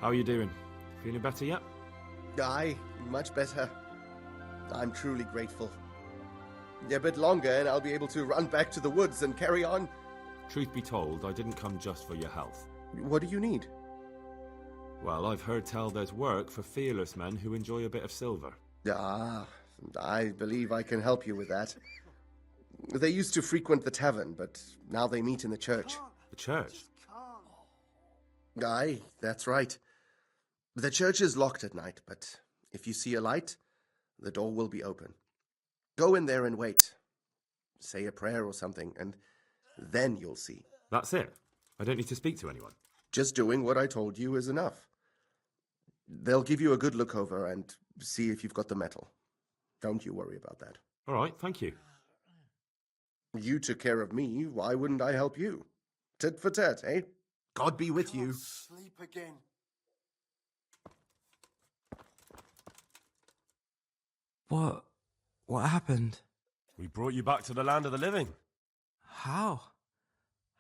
How are you doing? Feeling better yet? Aye, much better. I'm truly grateful. A bit longer and I'll be able to run back to the woods and carry on. Truth be told, I didn't come just for your health. What do you need? Well, I've heard tell there's work for fearless men who enjoy a bit of silver. Ah, I believe I can help you with that. They used to frequent the tavern, but now they meet in the church. The church? Aye, that's right. The church is locked at night, but if you see a light, the door will be open. Go in there and wait. Say a prayer or something, and then you'll see. That's it? I don't need to speak to anyone? Just doing what I told you is enough. They'll give you a good look over and see if you've got the metal. Don't you worry about that. All right, thank you. You took care of me, why wouldn't I help you? Tit for tat, eh? God be with you. Sleep again. What happened? We brought you back to the land of the living. How?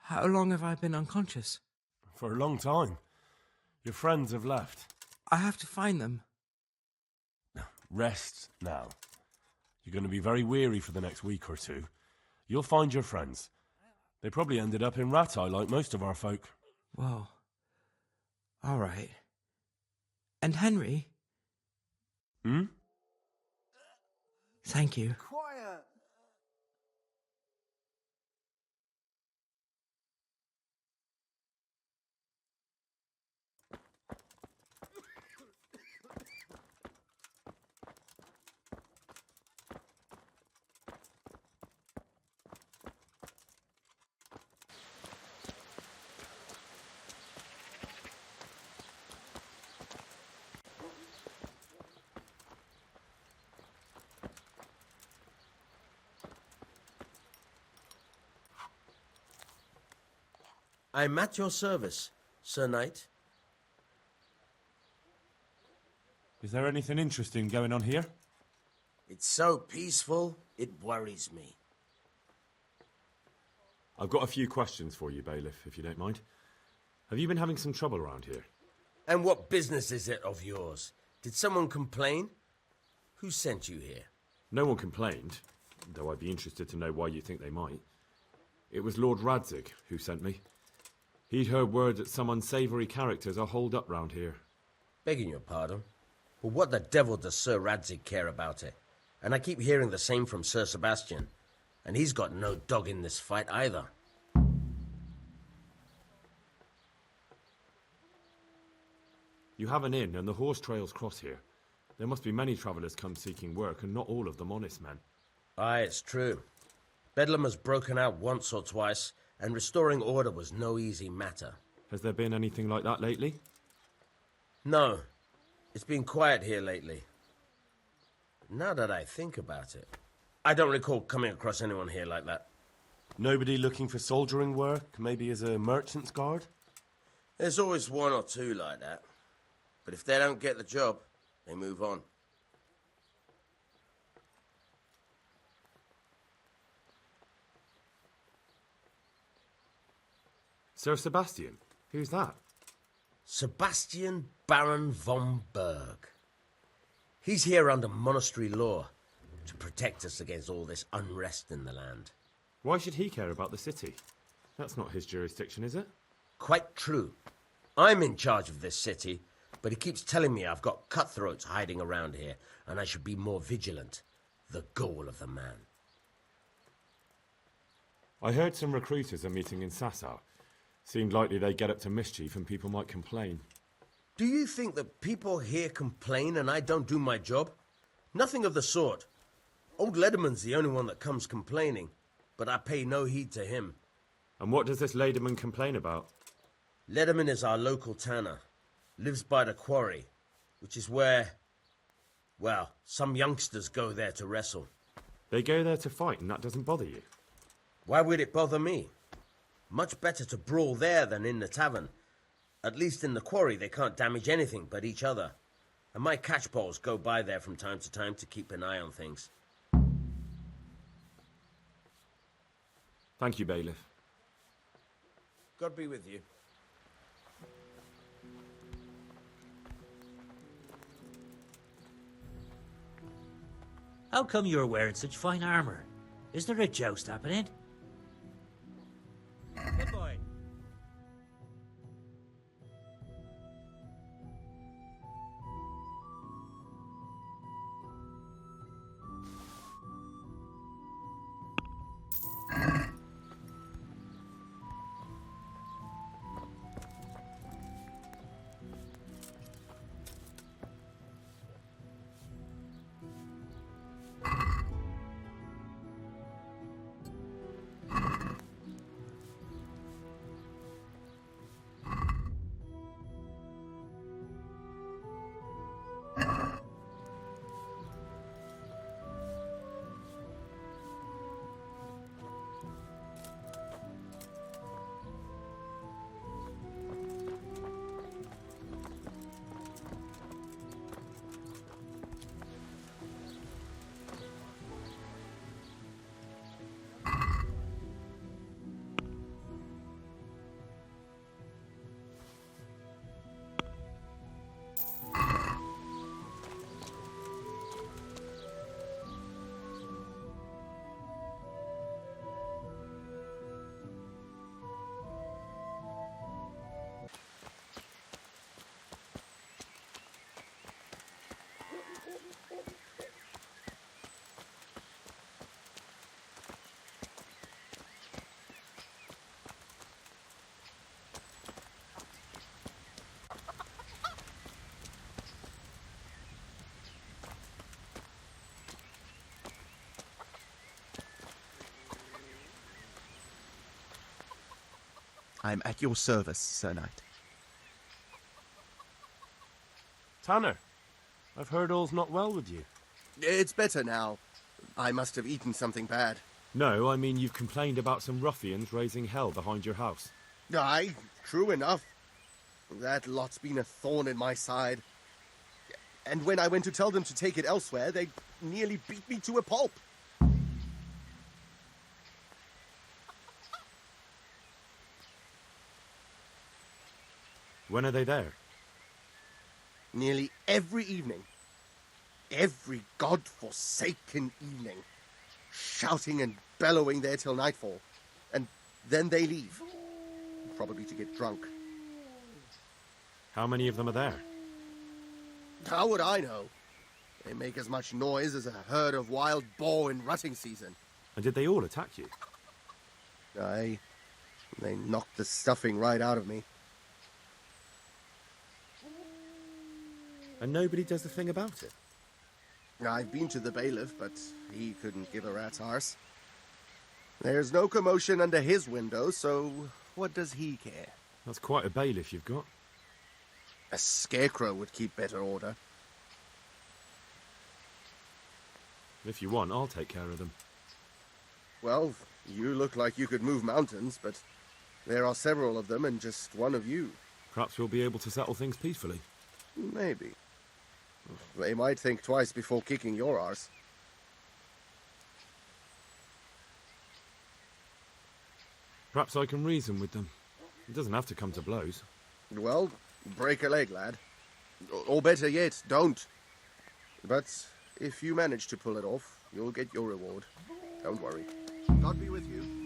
How long have I been unconscious? For a long time. Your friends have left. I have to find them. Rest now. You're going to be very weary for the next week or two. You'll find your friends. They probably ended up in Ratai like most of our folk. Well, all right. And Henry? Hmm? Thank you. Quiet! I'm at your service, Sir Knight. Is there anything interesting going on here? It's so peaceful, it worries me. I've got a few questions for you, Bailiff, if you don't mind. Have you been having some trouble around here? And what business is it of yours? Did someone complain? Who sent you here? No one complained, though I'd be interested to know why you think they might. It was Lord Radzig who sent me. He'd heard word that some unsavoury characters are holed up round here. Begging your pardon, but what the devil does Sir Radzig care about it? And I keep hearing the same from Sir Sebastian, and he's got no dog in this fight either. You have an inn and the horse trails cross here. There must be many travellers come seeking work, and not all of them honest men. Aye, it's true. Bedlam has broken out once or twice, and restoring order was no easy matter. Has there been anything like that lately? No, it's been quiet here lately. Now that I think about it, I don't recall coming across anyone here like that. Nobody looking for soldiering work, maybe as a merchant's guard? There's always one or two like that. But if they don't get the job, they move on. Sir Sebastian? Who's that? Sebastian Baron von Berg. He's here under monastery law to protect us against all this unrest in the land. Why should he care about the city? That's not his jurisdiction, is it? Quite true. I'm in charge of this city, but he keeps telling me I've got cutthroats hiding around here, and I should be more vigilant. The goal of the man. I heard some recruiters are meeting in Sasau. Seemed likely they get up to mischief and people might complain. Do you think that people here complain and I don't do my job? Nothing of the sort. Old Lederman's the only one that comes complaining, but I pay no heed to him. And what does this Lederman complain about? Lederman is our local tanner. Lives by the quarry, which is where, well, some youngsters go there to wrestle. They go there to fight and that doesn't bother you? Why would it bother me? Much better to brawl there than in the tavern. At least in the quarry they can't damage anything but each other. And my catchballs go by there from time to time to keep an eye on things. Thank you, Bailiff. God be with you. How come you're wearing such fine armor? Is there a joust happening? Good boy. I'm at your service, Sir Knight. Tanner, I've heard all's not well with you. It's better now. I must have eaten something bad. No, I mean you've complained about some ruffians raising hell behind your house. Aye, true enough. That lot's been a thorn in my side. And when I went to tell them to take it elsewhere, they nearly beat me to a pulp. When are they there? Nearly every evening. Every god-forsaken evening. Shouting and bellowing there till nightfall. And then they leave. Probably to get drunk. How many of them are there? How would I know? They make as much noise as a herd of wild boar in rutting season. And did they all attack you? Aye. They knocked the stuffing right out of me. And nobody does a thing about it? I've been to the bailiff, but he couldn't give a rat's arse. There's no commotion under his window, so what does he care? That's quite a bailiff you've got. A scarecrow would keep better order. If you want, I'll take care of them. Well, you look like you could move mountains, but there are several of them and just one of you. Perhaps we'll be able to settle things peacefully. Maybe. They might think twice before kicking your arse. Perhaps I can reason with them. It doesn't have to come to blows. Well, break a leg, lad. Or better yet, don't. But if you manage to pull it off, you'll get your reward. Don't worry. God be with you.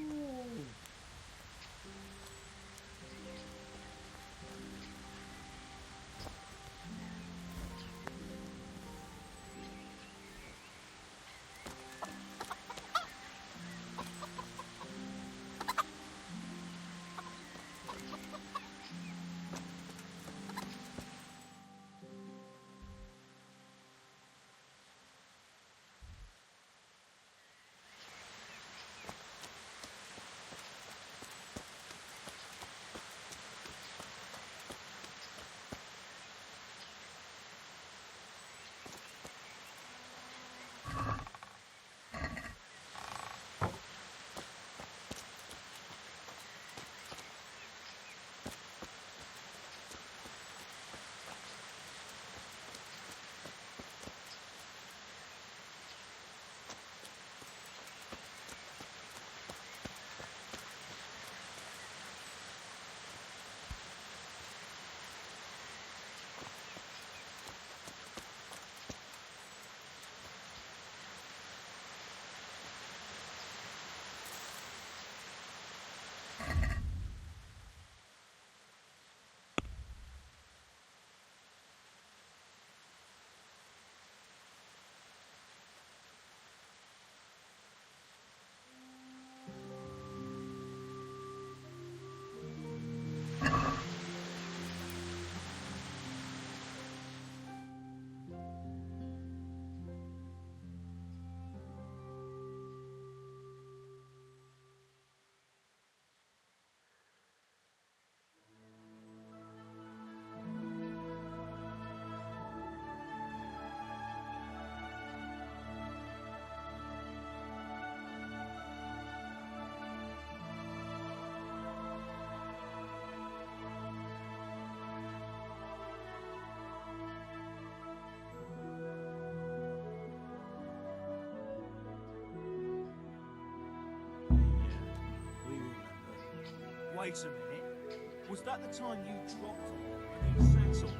Wait a minute. Was that the time you dropped on and he said something?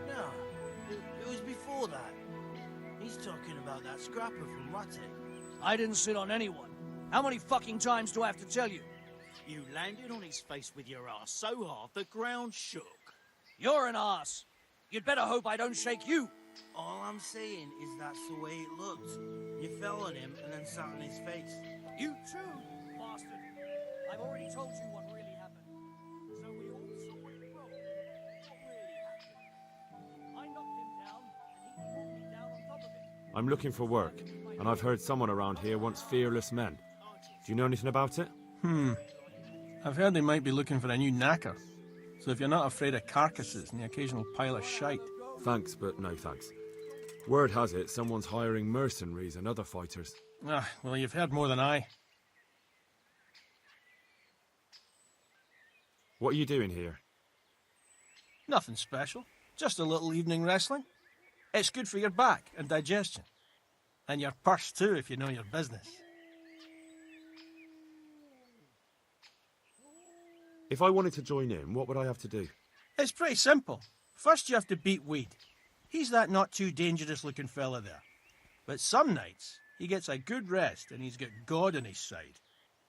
No, it was before that. He's talking about that scrapper from Ratty. I didn't sit on anyone. How many fucking times do I have to tell you? You landed on his face with your ass so hard the ground shook. You're an ass. You'd better hope I don't shake you. All I'm saying is that's the way it looked. You fell on him and then sat on his face. You too, bastard. I've already told you what really happened. So we all saw it broke. What really happened? I knocked him down, and he knocked me down on top of it. I'm looking for work, and I've heard someone around here wants fearless men. Do you know anything about it? I've heard they might be looking for a new knacker. So if you're not afraid of carcasses and the occasional pile of shite. Thanks, but no thanks. Word has it someone's hiring mercenaries and other fighters. Ah, well, you've heard more than I. What are you doing here? Nothing special. Just a little evening wrestling. It's good for your back and digestion. And your purse too, if you know your business. If I wanted to join in, what would I have to do? It's pretty simple. First you have to beat Weed. He's that not too dangerous looking fella there. But some nights, he gets a good rest and he's got God on his side.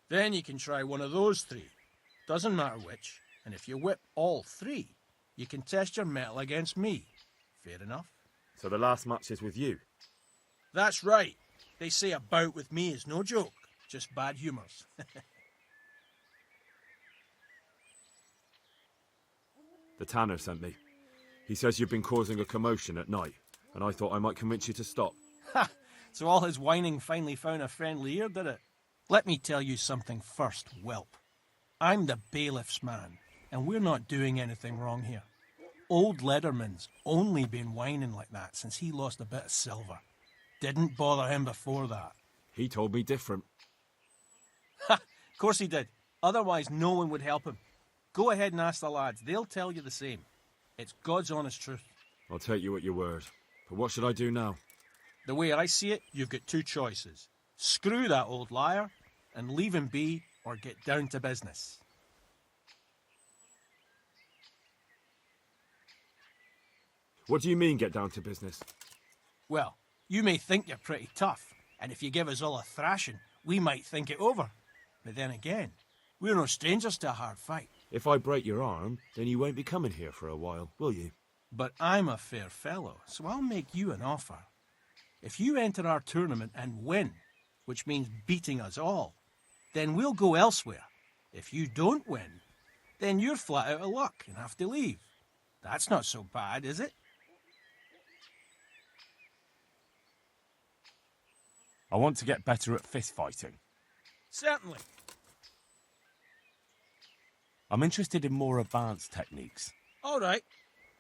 Then you can try one of those three. Doesn't matter which. And if you whip all three, you can test your mettle against me. Fair enough? So the last match is with you? That's right. They say a bout with me is no joke. Just bad humours. The tanner sent me. He says you've been causing a commotion at night, and I thought I might convince you to stop. Ha! So all his whining finally found a friendly ear, did it? Let me tell you something first, whelp. I'm the bailiff's man, and we're not doing anything wrong here. Old Lederman's only been whining like that since he lost a bit of silver. Didn't bother him before that. He told me different. Ha! Of course he did. Otherwise no one would help him. Go ahead and ask the lads. They'll tell you the same. It's God's honest truth. I'll take you at your word. But what should I do now? The way I see it, you've got two choices. Screw that old liar and leave him be, or get down to business. What do you mean, get down to business? Well, you may think you're pretty tough, and if you give us all a thrashing, we might think it over. But then again, we're no strangers to a hard fight. If I break your arm, then you won't be coming here for a while, will you? But I'm a fair fellow, so I'll make you an offer. If you enter our tournament and win, which means beating us all, then we'll go elsewhere. If you don't win, then you're flat out of luck and have to leave. That's not so bad, is it? I want to get better at fist fighting. Certainly. I'm interested in more advanced techniques. All right,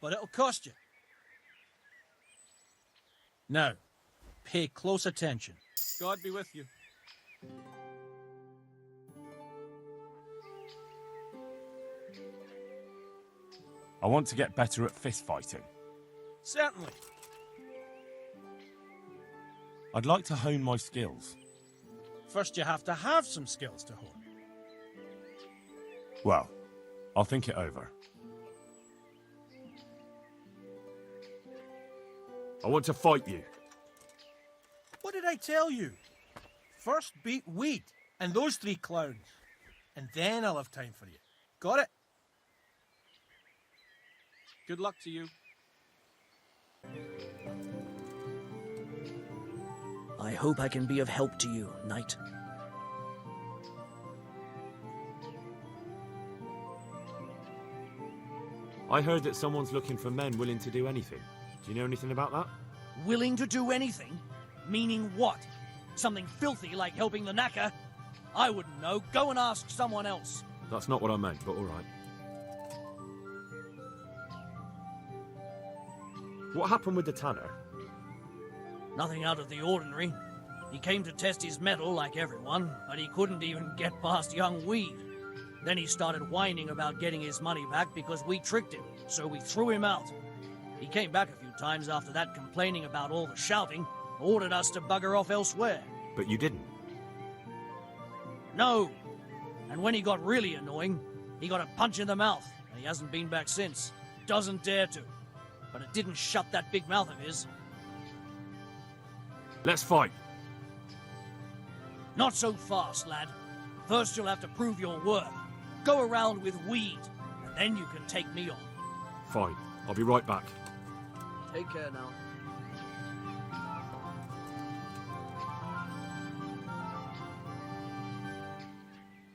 but it'll cost you. Now, pay close attention. God be with you. I want to get better at fist fighting. Certainly. I'd like to hone my skills. First, you have to have some skills to hone. Well, I'll think it over. I want to fight you. What did I tell you? First beat Weed and those three clowns. And then I'll have time for you. Got it? Good luck to you. I hope I can be of help to you, knight. I heard that someone's looking for men willing to do anything. Do you know anything about that? Willing to do anything? Meaning what? Something filthy like helping the knacker? I wouldn't know. Go and ask someone else. That's not what I meant, but all right. What happened with the tanner? Nothing out of the ordinary. He came to test his mettle like everyone, but he couldn't even get past young Weed. Then he started whining about getting his money back because we tricked him, so we threw him out. He came back a few times after that complaining about all the shouting, ordered us to bugger off elsewhere. But you didn't. No. And when he got really annoying, He got a punch in the mouth, and he hasn't been back since. Doesn't dare to. But it didn't shut that big mouth of his. Let's fight. Not so fast, lad. First you'll have to prove your worth. Go around with weed, and then you can take me on. Fine. I'll be right back. Take care now.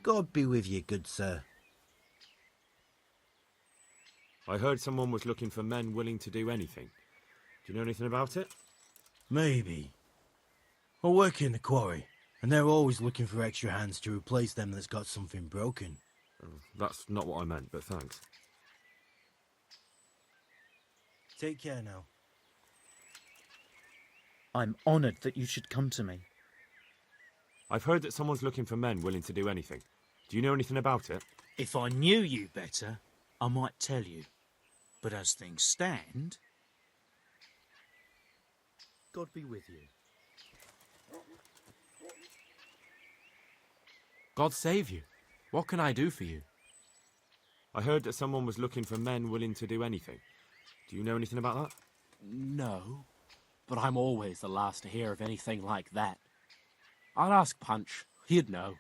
God be with you, good sir. I heard someone was looking for men willing to do anything. Do you know anything about it? Maybe. I work in the quarry, and they're always looking for extra hands to replace them that's got something broken. That's not what I meant, but thanks. Take care now. I'm honoured that you should come to me. I've heard that someone's looking for men willing to do anything. Do you know anything about it? If I knew you better, I might tell you. But as things stand... God be with you. God save you. What can I do for you? I heard that someone was looking for men willing to do anything. Do you know anything about that? No, but I'm always the last to hear of anything like that. I'll ask Punch. He'd know.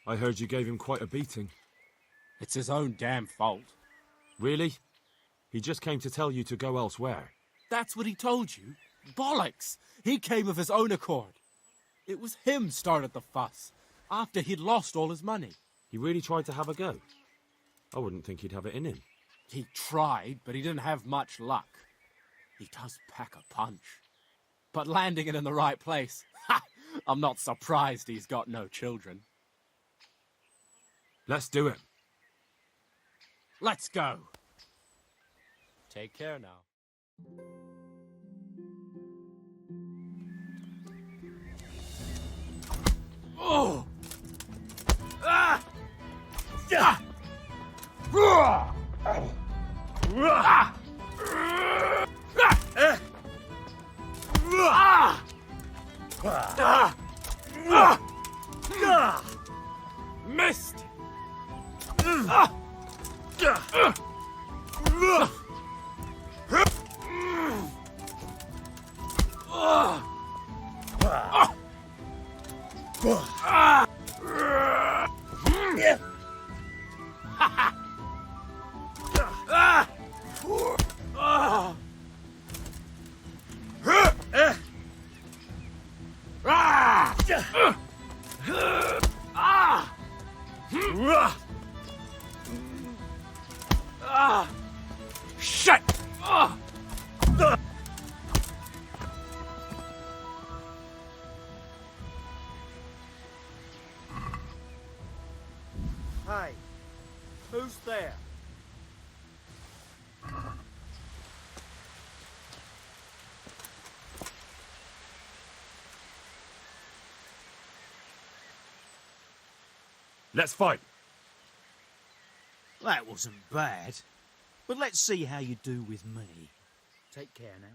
I heard you gave him quite a beating. It's his own damn fault. Really? He just came to tell you to go elsewhere. That's what he told you? Bollocks! He came of his own accord. It was him started the fuss, after he'd lost all his money. He really tried to have a go. I wouldn't think he'd have it in him. He tried, but he didn't have much luck. He does pack a punch. But landing it in the right place, ha! I'm not surprised he's got no children. Let's do it. Let's go. Take care now. Oh! Ah! Yeah! Ah! Ah! Missed! Shit! Hi. Who's there? Let's fight. That wasn't bad. But let's see how you do with me. Take care now.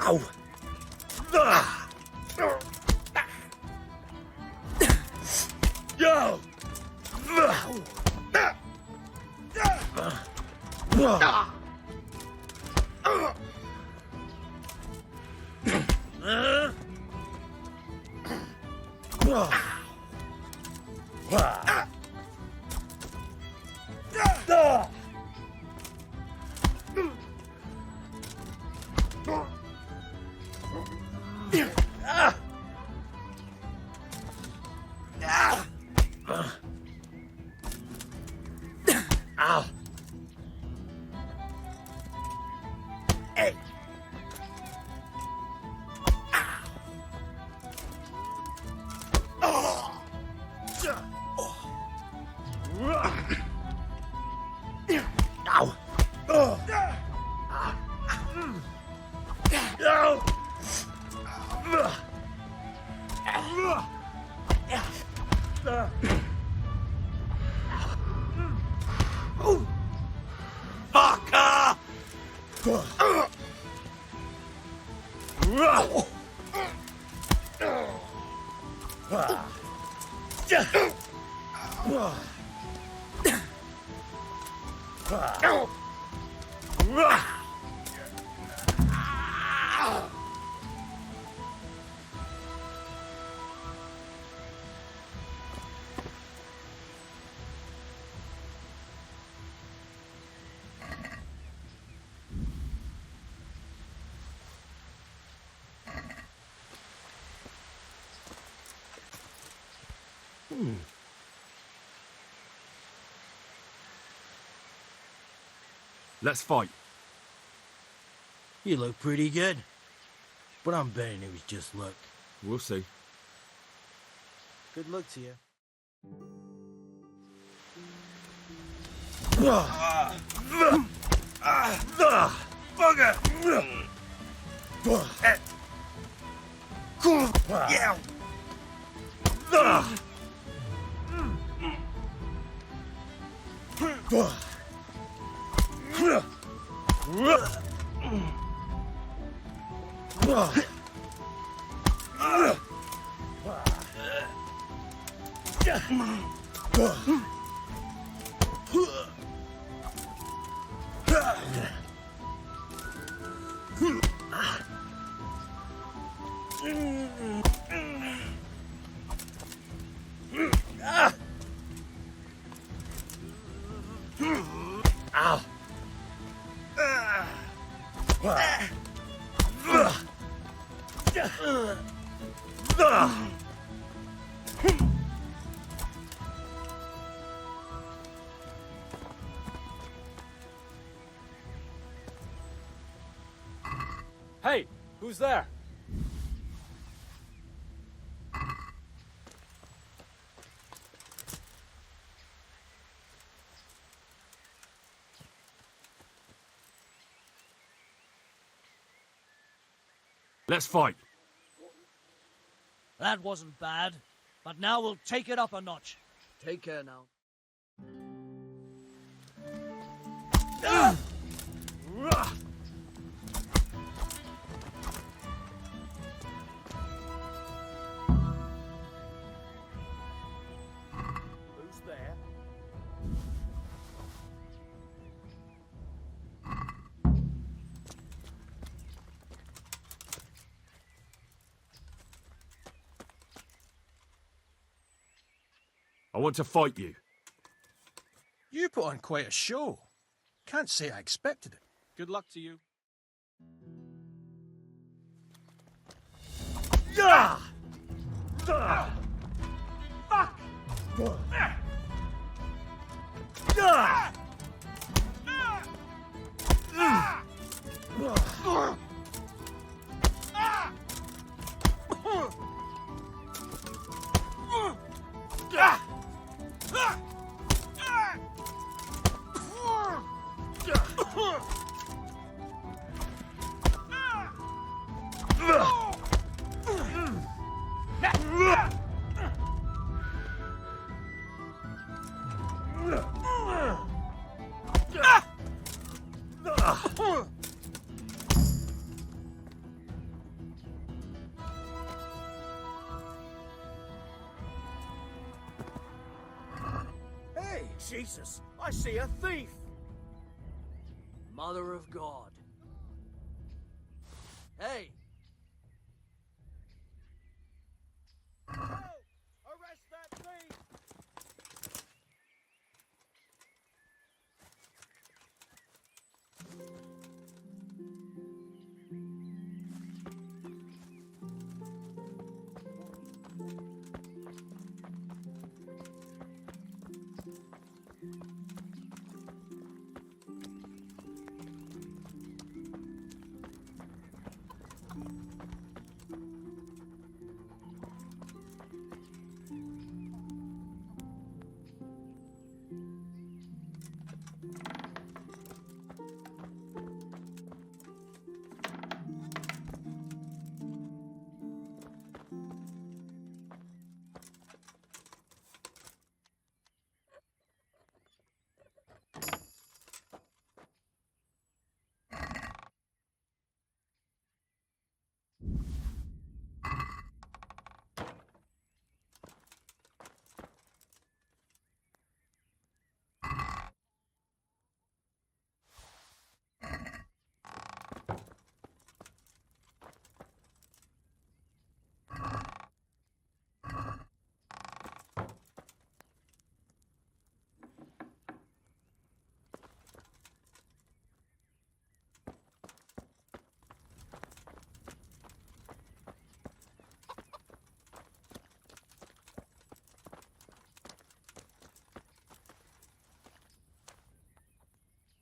Ow! Yo! Ow! Hey! Ow! Let's fight. You look pretty good. But I'm betting it was just luck. We'll see. Good luck to you. Hey, who's there? Let's fight. That wasn't bad, but now we'll take it up a notch. Take care now. Who's there? I want to fight you. You put on quite a show. Can't say I expected it. Good luck to you. Hey, Jesus, I see a thief! Mother of God. Hey! Arrest that thief!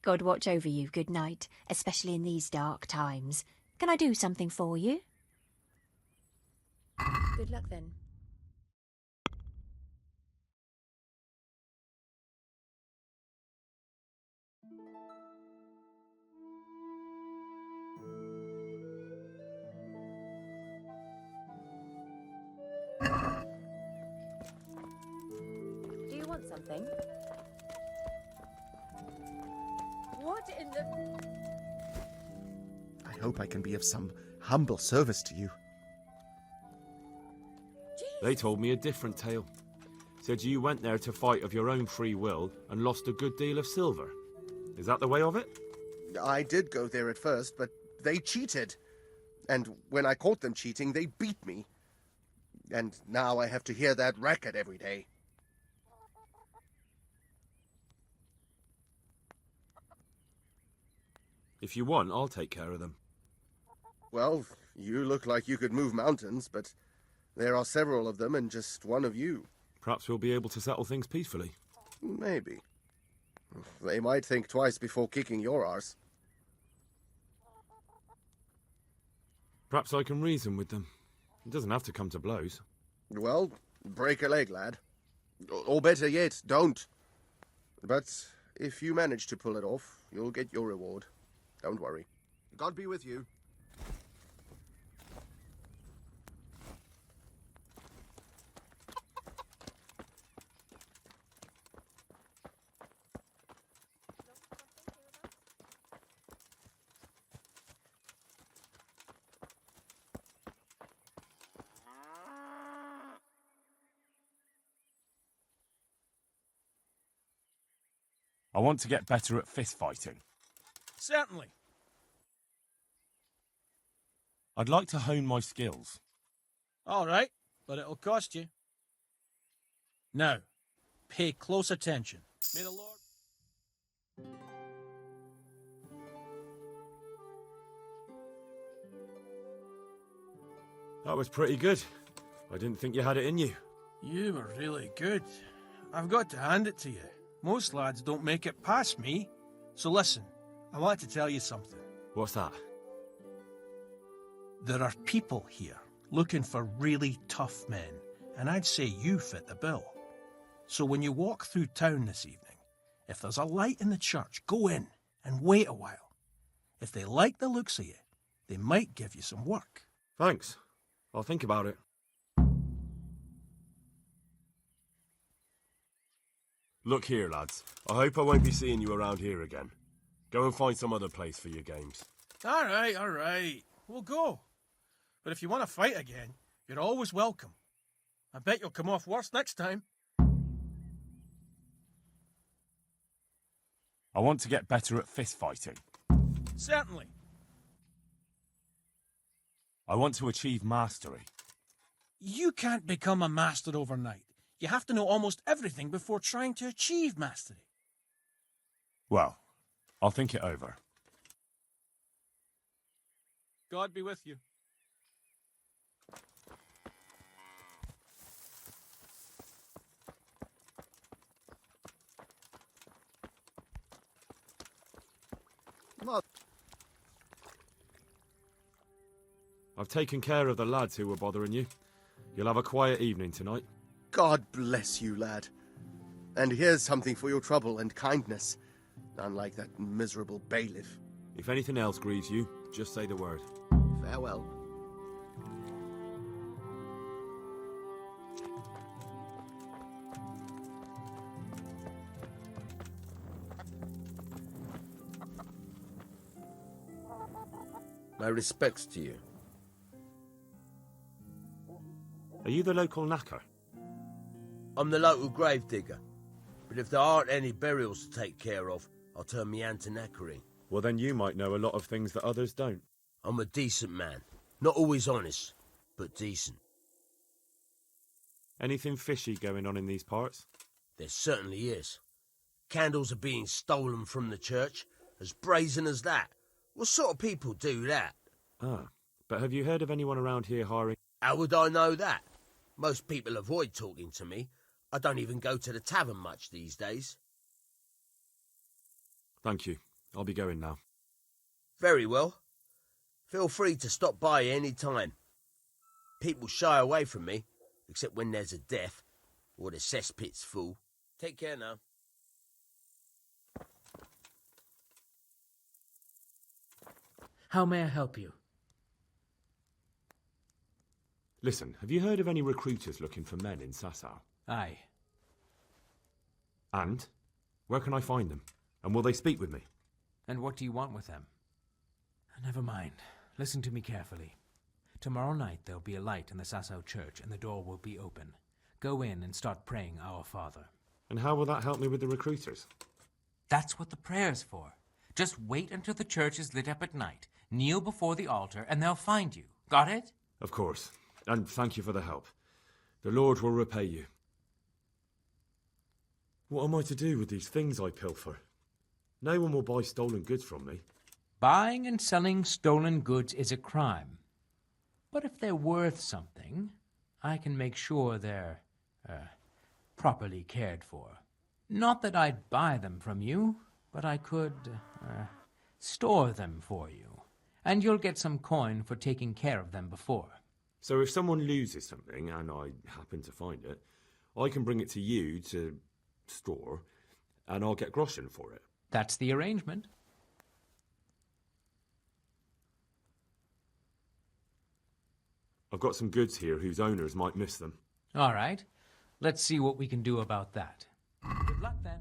God watch over you, good night, especially in these dark times. Can I do something for you? Good luck then. Do you want something? What in the... I hope I can be of some humble service to you. They told me a different tale. Said you went there to fight of your own free will and lost a good deal of silver. Is that the way of it? I did go there at first, but they cheated. And when I caught them cheating, they beat me. And now I have to hear that racket every day. If you want, I'll take care of them. Well, you look like you could move mountains, but there are several of them and just one of you. Perhaps we'll be able to settle things peacefully. Maybe. They might think twice before kicking your arse. Perhaps I can reason with them. It doesn't have to come to blows. Well, break a leg, lad. Or better yet, don't. But if you manage to pull it off, you'll get your reward. Don't worry. God be with you. I want to get better at fist fighting. Certainly. I'd like to hone my skills. All right, but it'll cost you. Now, pay close attention. May the Lord... That was pretty good. I didn't think you had it in you. You were really good. I've got to hand it to you. Most lads don't make it past me. So listen, I want to tell you something. What's that? There are people here looking for really tough men, and I'd say you fit the bill. So when you walk through town this evening, if there's a light in the church, go in and wait a while. If they like the looks of you, they might give you some work. Thanks. I'll think about it. Look here, lads. I hope I won't be seeing you around here again. Go and find some other place for your games. All right. We'll go. But if you want to fight again, you're always welcome. I bet you'll come off worse next time. I want to get better at fist fighting. Certainly. I want to achieve mastery. You can't become a master overnight. You have to know almost everything before trying to achieve mastery. Well, I'll think it over. God be with you. I've taken care of the lads who were bothering you. You'll have a quiet evening tonight. God bless you, lad. And here's something for your trouble and kindness. Unlike that miserable bailiff. If anything else grieves you, just say the word. Farewell. My respects to you. Are you the local knacker? I'm the local gravedigger. But if there aren't any burials to take care of, I'll turn me hand to knackering. Well, then you might know a lot of things that others don't. I'm a decent man. Not always honest, but decent. Anything fishy going on in these parts? There certainly is. Candles are being stolen from the church, as brazen as that. What sort of people do that? Ah, but have you heard of anyone around here hiring... How would I know that? Most people avoid talking to me. I don't even go to the tavern much these days. Thank you. I'll be going now. Very well. Feel free to stop by any time. People shy away from me, except when there's a death or the cesspit's full. Take care now. How may I help you? Listen, have you heard of any recruiters looking for men in Sasau? Aye. And? Where can I find them? And will they speak with me? And what do you want with them? Never mind. Listen to me carefully. Tomorrow night there'll be a light in the Sasau church and the door will be open. Go in and start praying Our Father. And how will that help me with the recruiters? That's what the prayer's for. Just wait until the church is lit up at night. Kneel before the altar and they'll find you. Got it? Of course. And thank you for the help. The Lord will repay you. What am I to do with these things I pilfer? No one will buy stolen goods from me. Buying and selling stolen goods is a crime. But if they're worth something, I can make sure they're, properly cared for. Not that I'd buy them from you, but I could, store them for you. And you'll get some coin for taking care of them before. So if someone loses something, and I happen to find it, I can bring it to you to store, and I'll get groschen for it. That's the arrangement. I've got some goods here whose owners might miss them. All right. Let's see what we can do about that. Good luck, then.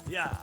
Yeah.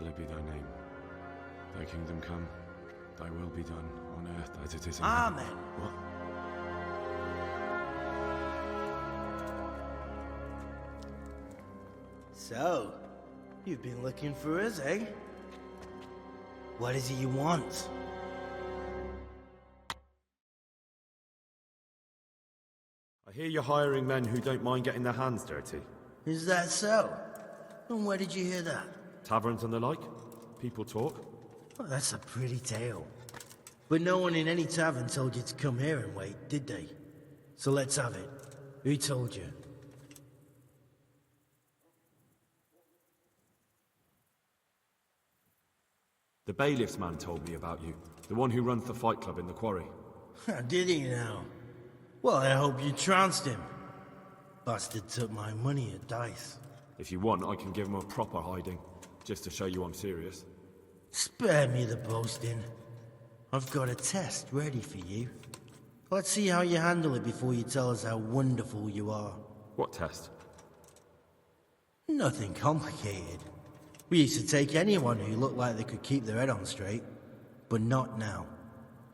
hallowed be thy name. Thy kingdom come, thy will be done, on earth as it is in Amen. heaven. What? So, you've been looking for us, eh? What is it you want? I hear you're hiring men who don't mind getting their hands dirty. Is that so? And where did you hear that? Taverns and the like? People talk? Well, that's a pretty tale. But no one in any tavern told you to come here and wait, did they? So let's have it. Who told you? The bailiff's man told me about you. The one who runs the fight club in the quarry. Did he now? Well, I hope you trounced him. Bastard took my money at dice. If you want, I can give him a proper hiding, just to show you I'm serious. Spare me the boasting. I've got a test ready for you. Let's see how you handle it before you tell us how wonderful you are. What test? Nothing complicated. We used to take anyone who looked like they could keep their head on straight. But not now.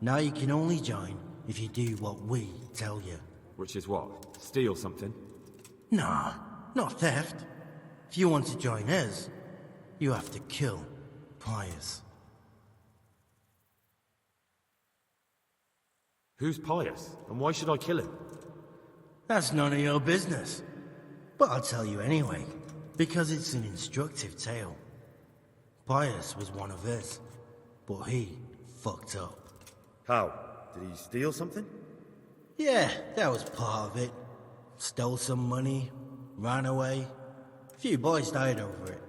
Now you can only join if you do what we tell you. Which is what? Steal something? Nah, not theft. If you want to join us, you have to kill Pius. Who's Pius? And why should I kill him? That's none of your business. But I'll tell you anyway, because it's an instructive tale. Pius was one of us, but he fucked up. How? Did he steal something? Yeah, that was part of it. Stole some money, ran away. A few boys died over it.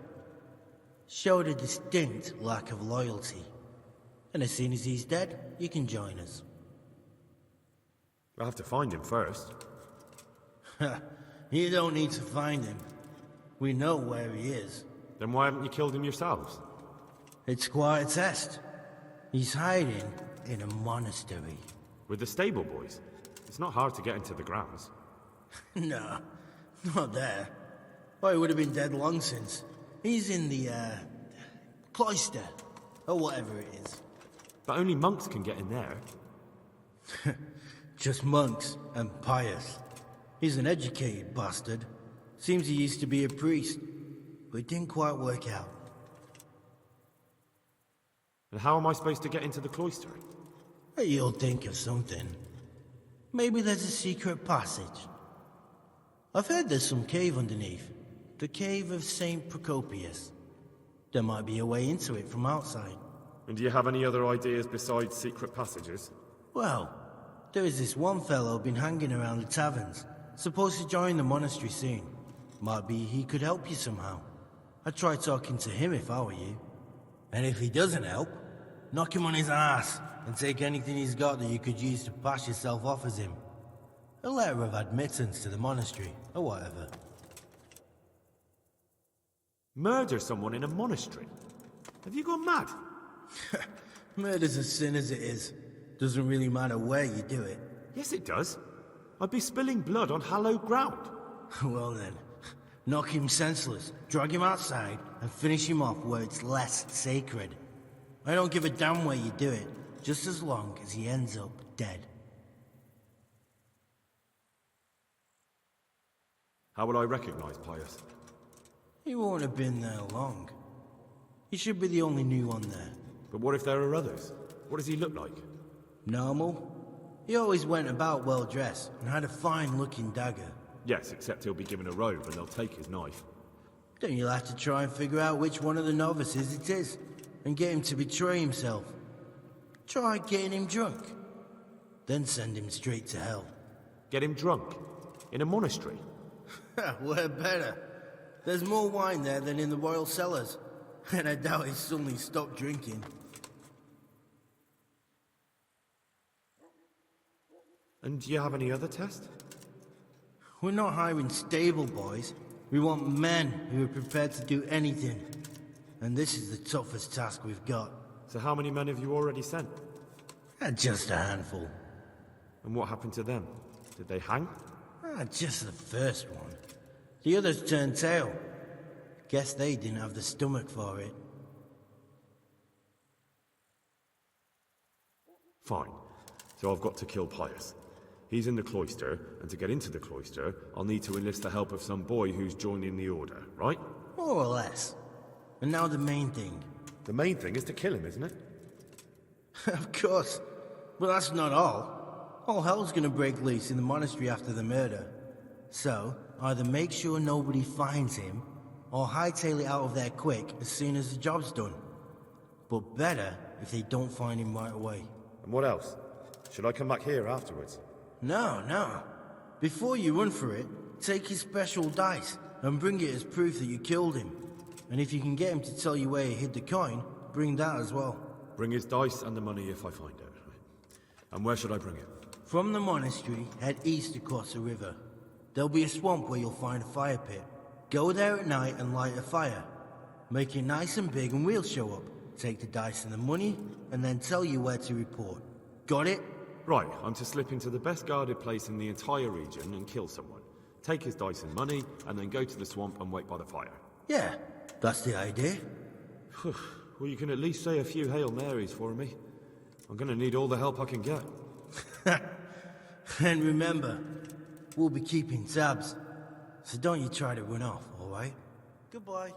Showed a distinct lack of loyalty. And as soon as he's dead, you can join us. I'll have to find him first. You don't need to find him. We know where he is. Then why haven't you killed him yourselves? It's quite a test. He's hiding in a monastery. With the stable boys? It's not hard to get into the grounds. No, not there. Well, he would have been dead long since. He's in the, cloister, or whatever it is. But only monks can get in there. Just monks and Pius. He's an educated bastard. Seems he used to be a priest, but it didn't quite work out. And how am I supposed to get into the cloister? You'll think of something. Maybe there's a secret passage. I've heard there's some cave underneath. The cave of St. Procopius. There might be a way into it from outside. And do you have any other ideas besides secret passages? Well, there is this one fellow been hanging around the taverns. Supposed to join the monastery soon. Might be he could help you somehow. I'd try talking to him if I were you. And if he doesn't help, knock him on his ass and take anything he's got that you could use to pass yourself off as him. A letter of admittance to the monastery, or whatever. Murder someone in a monastery? Have you gone mad? Murder's a sin as it is. Doesn't really matter where you do it. Yes, it does. I'd be spilling blood on hallowed ground. Well then, knock him senseless, drag him outside, and finish him off where it's less sacred. I don't give a damn where you do it, just as long as he ends up dead. How would I recognize Pius? He won't have been there long. He should be the only new one there. But what if there are others? What does he look like? Normal. He always went about well dressed and had a fine-looking dagger. Yes, except he'll be given a robe and they'll take his knife. Then you'll have to try and figure out which one of the novices it is, and get him to betray himself. Try getting him drunk. Then send him straight to hell. Get him drunk? In a monastery? Where better? There's more wine there than in the royal cellars, and I doubt he's suddenly stopped drinking. And do you have any other test? We're not hiring stable boys. We want men who are prepared to do anything. And this is the toughest task we've got. So how many men have you already sent? Just a handful. And what happened to them? Did they hang? Just the first one. The others turned tail. Guess they didn't have the stomach for it. Fine. So I've got to kill Pius. He's in the cloister, and to get into the cloister, I'll need to enlist the help of some boy who's joining the order, right? More or less. And now the main thing. The main thing is to kill him, isn't it? Of course. But that's not all. All hell's gonna break loose in the monastery after the murder. So, either make sure nobody finds him, or hightail it out of there quick as soon as the job's done. But better if they don't find him right away. And what else? Should I come back here afterwards? No. Before you run for it, take his special dice and bring it as proof that you killed him. And if you can get him to tell you where he hid the coin, bring that as well. Bring his dice and the money if I find it. And where should I bring it? From the monastery, head east across the river. There'll be a swamp where you'll find a fire pit. Go there at night and light a fire. Make it nice and big and we'll show up. Take the dice and the money, and then tell you where to report. Got it? Right, I'm to slip into the best guarded place in the entire region and kill someone. Take his dice and money, and then go to the swamp and wait by the fire. Yeah, that's the idea. Well, you can at least say a few Hail Marys for me. I'm gonna need all the help I can get. And remember, we'll be keeping tabs. So don't you try to run off, alright? Goodbye.